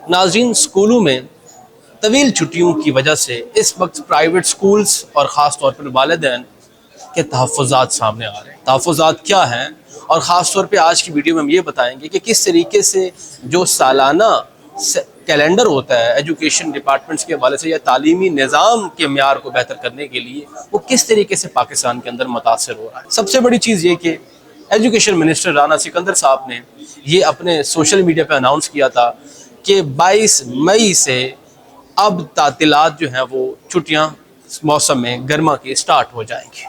नाज़रीन, स्कूलों में तवील छुट्टियों की वजह से इस वक्त प्राइवेट स्कूल्स और ख़ास तौर पर वालिदैन के तहफ़्फ़ुज़ात सामने आ रहे हैं। तहफ़्फ़ुज़ात क्या हैं, और ख़ास तौर पे आज की वीडियो में हम ये बताएंगे कि किस तरीके से जो सालाना कैलेंडर होता है एजुकेशन डिपार्टमेंट्स के हवाले से या तालीमी निज़ाम के म्यार को बेहतर करने के लिए वो किस तरीके से पाकिस्तान के अंदर मुतासर हो रहा है। सबसे बड़ी चीज़ ये कि एजुकेशन मिनिस्टर राना सिकंदर साहब ने ये अपने सोशल मीडिया पर अनाउंस किया था कि 22 मई से अब तातीलात जो हैं वो छुट्टियां मौसम में गर्मा की स्टार्ट हो जाएंगी।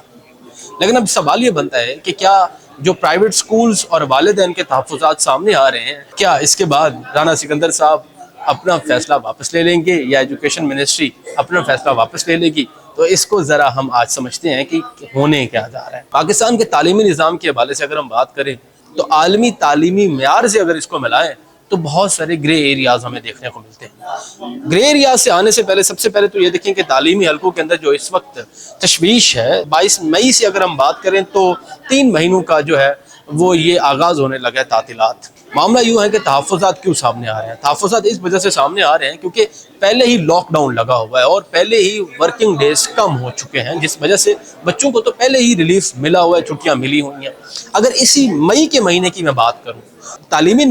लेकिन अब सवाल ये बनता है कि क्या जो प्राइवेट स्कूल्स और वालिदैन के तहफ़्फ़ुज़ात सामने आ रहे हैं, क्या इसके बाद राना सिकंदर साहब अपना फैसला वापस ले लेंगे या एजुकेशन मिनिस्ट्री अपना फैसला वापस ले लेगी? तो इसको ज़रा हम आज समझते हैं कि होने क्या जा रहा है। पाकिस्तान के तालीमी निज़ाम के हवाले से अगर हम बात करें तो आलमी तालीमी म्यार से अगर इसको मिलाएं तो बहुत सारे ग्रे एरियाज हमें देखने को मिलते हैं। ग्रे एरियाज से आने से पहले सबसे पहले तो ये देखें कि तालीमी हलकों के अंदर जो इस वक्त तशवीश है, 22 मई से अगर हम बात करें तो 3 महीनों का जो है वो ये आगाज़ होने लगा है तातीलात। मामला यूँ है कि तहफ़्फ़ुज़ात क्यों सामने आ रहे हैं? तहफ़्फ़ुज़ात इस वजह से सामने आ रहे हैं क्योंकि पहले ही लॉकडाउन लगा हुआ है और पहले ही वर्किंग डेज कम हो चुके हैं, जिस वजह से बच्चों को तो पहले ही रिलीफ मिला हुआ है, छुट्टियाँ मिली हुई हैं। अगर इसी मई के महीने की मैं बात करूँ तालीमी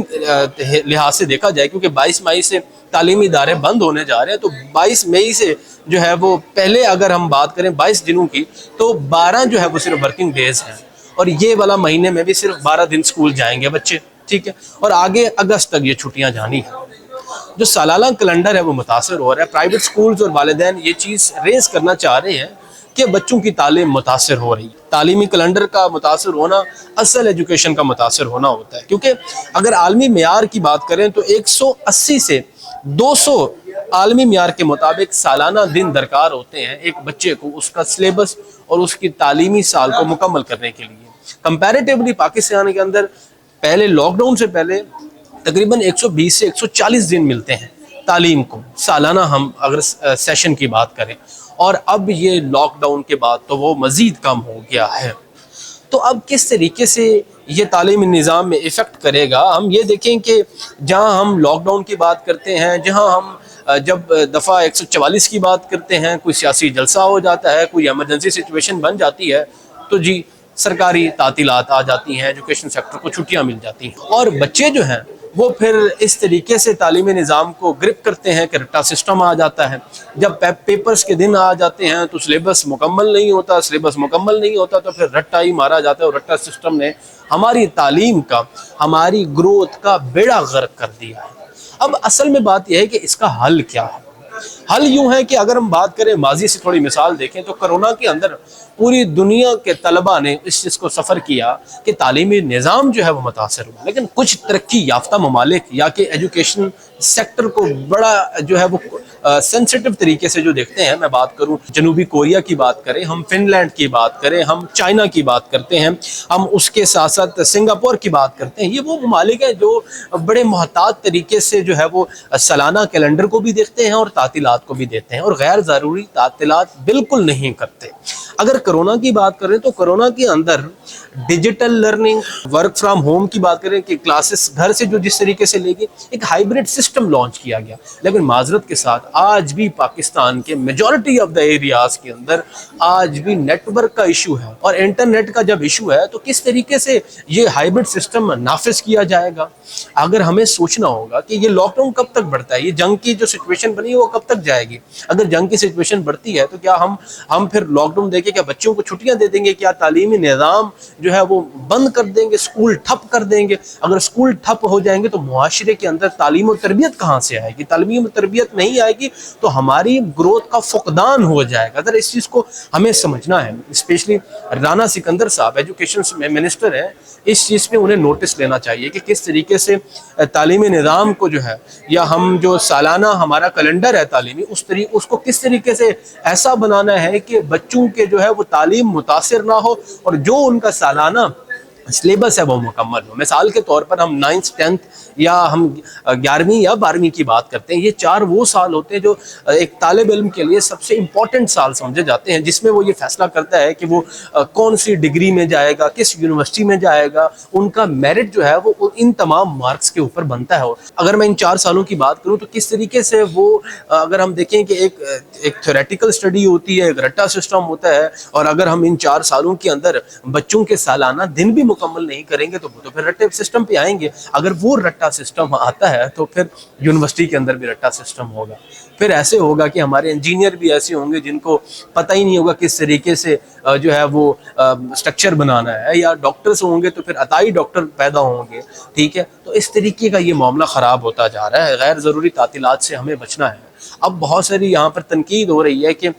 लिहाज से देखा जाए, क्योंकि 22 मई से तालीमी इदारे बंद होने जा रहे हैं, तो 22 मई से जो है वो पहले अगर हम बात करें 22 दिनों की तो 12 जो है वो सिर्फ वर्किंग डेज हैं, और ये वाला महीने में भी सिर्फ 12 दिन स्कूल जाएंगे बच्चे, ठीक है, और आगे अगस्त तक ये छुट्टियां जानी है। जो सालाना कैलेंडर है वो मुतासर हो रहा है। प्राइवेट स्कूल्स और वालिदैन ये चीज़ रेस करना चाह रहे हैं कि बच्चों की तालीम मुतासर हो रही है। तालीमी कैलेंडर का मुतासर होना असल एजुकेशन का मुतासर होना होता है, क्योंकि अगर आलमी मेयार की बात करें तो 180 से 200 आलमी मेयार के मुताबिक सालाना दिन दरकार होते हैं एक बच्चे को उसका सिलेबस और उसकी तालीमी साल को मुकम्मल करने के लिए। कंपैरेटिवली पाकिस्तान के अंदर पहले लॉकडाउन से पहले तकरीबन 120 से 140 दिन मिलते हैं तालीम को सालाना, हम अगर सेशन की बात करें, और अब ये लॉकडाउन के बाद तो वो मज़ीद कम हो गया है। तो अब किस तरीके से ये तालीमी निज़ाम में इफ़ेक्ट करेगा? हम ये देखें कि जहाँ हम लॉकडाउन की बात करते हैं, जहाँ हम जब दफ़ा 144 की बात करते हैं, कोई सियासी जलसा हो जाता है, कोई एमरजेंसी सिचुएशन बन जाती है, तो जी सरकारी तातीलात आ जाती हैं, एजुकेशन सेक्टर को छुट्टियाँ मिल जाती हैं, और बच्चे जो हैं वो फिर इस तरीके से तालीमी निज़ाम को ग्रिप करते हैं कि रट्टा सिस्टम आ जाता है। जब पेपर्स के दिन आ जाते हैं तो सिलेबस मुकम्मल नहीं होता, सिलेबस मुकम्मल नहीं होता तो फिर रट्टा ही मारा जाता है, और रट्टा सिस्टम ने हमारी तालीम का, हमारी ग्रोथ का बेड़ा गर्क कर दिया है। अब असल में बात यह है कि इसका हल क्या है? हल यूँ है कि अगर हम बात करें माजी से थोड़ी मिसाल देखें तो कोरोना के अंदर पूरी दुनिया के तलबा ने इस चीज़ को सफ़र किया कि तालीमी निज़ाम जो है वो मुतासर हुआ, लेकिन कुछ तरक्की याफ्ता ममालिक या कि एजुकेशन सेक्टर को बड़ा जो है वो सेंसिटिव तरीके से जो देखते हैं। मैं बात करूं जनूबी कोरिया की बात करें, हम फिनलैंड की बात करें, हम चाइना की बात करते हैं, हम उसके साथ साथ सिंगापुर की बात करते हैं, ये वो ममालिक हैं जो बड़े मोहतात तरीके से जो है वो सालाना कैलेंडर को भी देखते हैं और तातीलात को भी देते हैं, और गैर ज़रूरी तातीलात बिल्कुल नहीं करते। अगर कोरोना की बात करें तो कोरोना के अंदर digital learning, work from home की बात करें कि क्लासेस घर से जो जिस तरीके से लेके एक हाइब्रिड सिस्टम लॉन्च किया गया, लेकिन माजरत के साथ आज भी पाकिस्तान के मेजॉरिटी ऑफ द एरियाज के अंदर आज भी नेटवर्क का इशू है, और इंटरनेट का जब इशू है तो किस तरीके से ये हाइब्रिड सिस्टम नाफिज किया जाएगा? अगर हमें सोचना होगा कि ये लॉकडाउन कब तक बढ़ता है, ये जंग की जो सिचुएशन बनी है वो कब तक जाएगी? अगर जंग की सिचुएशन बढ़ती है तो क्या हम फिर लॉकडाउन देके क्या बच्चों को छुट्टियां दे देंगे? क्या तालीमी निज़ाम जो है वो बंद कर देंगे, स्कूल ठप कर देंगे? अगर स्कूल ठप हो जाएंगे तो मुआशरे के अंदर तालीम और तरबियत कहाँ से आएगी? तालीम और तरबियत नहीं आएगी तो हमारी ग्रोथ का फुकदान हो जाएगा। अगर इस चीज़ को हमें समझना है, स्पेशली राना सिकंदर साहब एजुकेशन मिनिस्टर हैं, इस चीज़ पे उन्हें नोटिस लेना चाहिए कि किस तरीके से तालीमी निज़ाम को जो है, या हम जो सालाना हमारा कैलेंडर है तालीमी, उसको किस तरीके से ऐसा बनाना है कि बच्चों के जो है वो तालीम मुतासिर ना हो, और जो उनका सालाना सिलेबस है वो मुकम्मल हो। मिसाल के तौर पर हम 9th 10th या हम 11वीं या 12वीं की बात करते हैं, ये 4 वो साल होते हैं जो एक तालिब इल्म के लिए सबसे इम्पोर्टेंट साल समझे जाते हैं, जिसमें वो ये फैसला करता है कि वो कौन सी डिग्री में जाएगा, किस यूनिवर्सिटी में जाएगा, उनका मेरिट जो है वो इन तमाम मार्क्स के ऊपर बनता है। अगर मैं इन 4 सालों की बात करूँ तो किस तरीके से वो अगर हम देखें कि एक थ्योरेटिकल स्टडी होती है, एक रट्टा सिस्टम होता है, और अगर हम इन 4 सालों के अंदर बच्चों के सालाना दिन भी मुकम्मल नहीं करेंगे तो वो तो फिर रट्टे सिस्टम पे आएंगे। अगर वो रट्टा सिस्टम आता है तो फिर यूनिवर्सिटी के अंदर भी रट्टा सिस्टम होगा। फिर ऐसे होगा कि हमारे इंजीनियर भी ऐसे होंगे जिनको पता ही नहीं होगा किस तरीके से जो है वो स्ट्रक्चर बनाना है, या डॉक्टर्स होंगे तो फिर अताई डॉक्टर पैदा होंगे। ठीक है, तो इस तरीके का ये मामला ख़राब होता जा रहा है। गैर ज़रूरी तातीलात से हमें बचना है। अब बहुत सारी यहाँ पर तनकीद हो रही है कि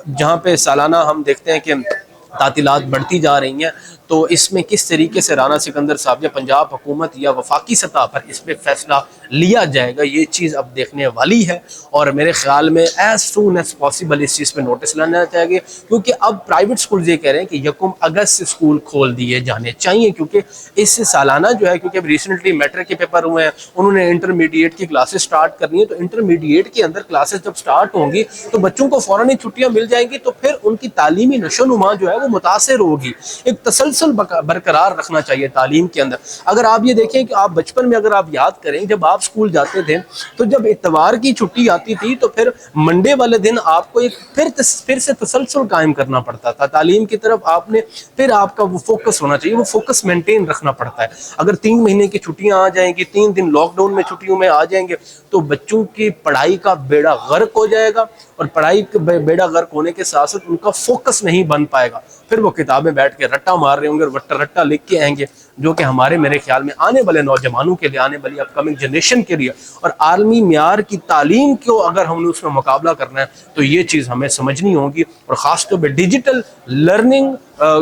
जहाँ पे सालाना हम देखते हैं कि तातीलात बढ़ती जा रही हैं, तो इसमें किस तरीके से राना सिकंदर साहब या पंजाब हुकूमत या वफाकी सतह पर इस पर फैसला लिया जाएगा, ये चीज़ अब देखने वाली है। और मेरे ख्याल में एज सून एज पॉसिबल इस चीज़ पे नोटिस लेना चाहिए, क्योंकि अब प्राइवेट स्कूल ये कह रहे हैं कि 1 अगस्त से स्कूल खोल दिए जाने चाहिए, क्योंकि इससे सालाना जो है, क्योंकि अब रिसेंटली मैट्रिक के पेपर हुए हैं, उन्होंने इंटरमीडिएट की क्लासेस स्टार्ट करनी है, तो इंटरमीडिएट के अंदर क्लासेस जब स्टार्ट होंगी तो बच्चों को फ़ौरन ही छुट्टियाँ मिल जाएंगी, तो फिर उनकी तालीमी नशोनुमा जो है वो मुतासर होगी। एक तसलसल बरकरार रखना चाहिए तालीम के अंदर। अगर आप ये देखें कि आप बचपन में अगर आप याद करें, जब आप स्कूल जाते थे तो जब इतवार की छुट्टी आती थी तो फिर मंडे वाले दिन आपको एक फिर से तसलसल कायम करना पड़ता था तालीम की तरफ। आपने फिर आपका वो फोकस होना चाहिए, वो फोकस मेंटेन रखना पड़ता है। अगर 3 महीने की छुट्टियां आ जाएंगी, 3 दिन लॉकडाउन में छुट्टियों में आ जाएंगे, तो बच्चों की पढ़ाई का बेड़ा गर्क हो जाएगा, और पढ़ाई का बेड़ा गर्क होने के साथ साथ उनका फोकस नहीं बन पाएगा। फिर वो किताबें बैठ के रट्टा मार रहे होंगे और रट्टा लिख के आएंगे, जो कि हमारे मेरे ख्याल में आने वाले नौजवानों के लिए, आने वाली अपकमिंग जनरेशन के लिए और आलमी म्यार की तालीम को अगर हमने उसमें मुकाबला करना है तो ये चीज़ हमें समझनी होगी। और ख़ासतौर पर डिजिटल लर्निंग,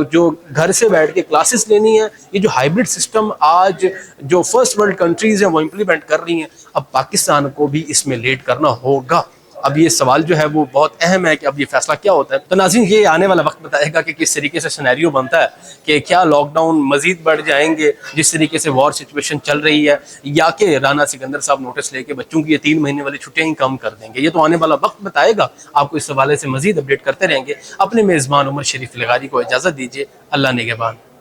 जो घर से बैठ के क्लासेस लेनी है, ये जो हाइब्रिड सिस्टम आज जो फर्स्ट वर्ल्ड कंट्रीज़ हैं वो इम्प्लीमेंट कर रही हैं, अब पाकिस्तान को भी इसमें लीड करना होगा। अब ये सवाल जो है वो बहुत अहम है कि अब ये फैसला क्या होता है। तो नाज़रीन, ये आने वाला वक्त बताएगा कि किस तरीके से सिनेरियो बनता है, कि क्या लॉकडाउन मजीद बढ़ जाएंगे जिस तरीके से वॉर सिचुएशन चल रही है, या कि राना सिकंदर साहब नोटिस लेके बच्चों की ये 3 महीने वाली छुट्टियां ही कम कर देंगे। ये तो आने वाला वक्त बताएगा। आपको इस हवाले से मजीद अपडेट करते रहेंगे। अपने मेज़बान उमर शरीफ लगारी को इजाज़त दीजिए। अल्लाह निगहबान।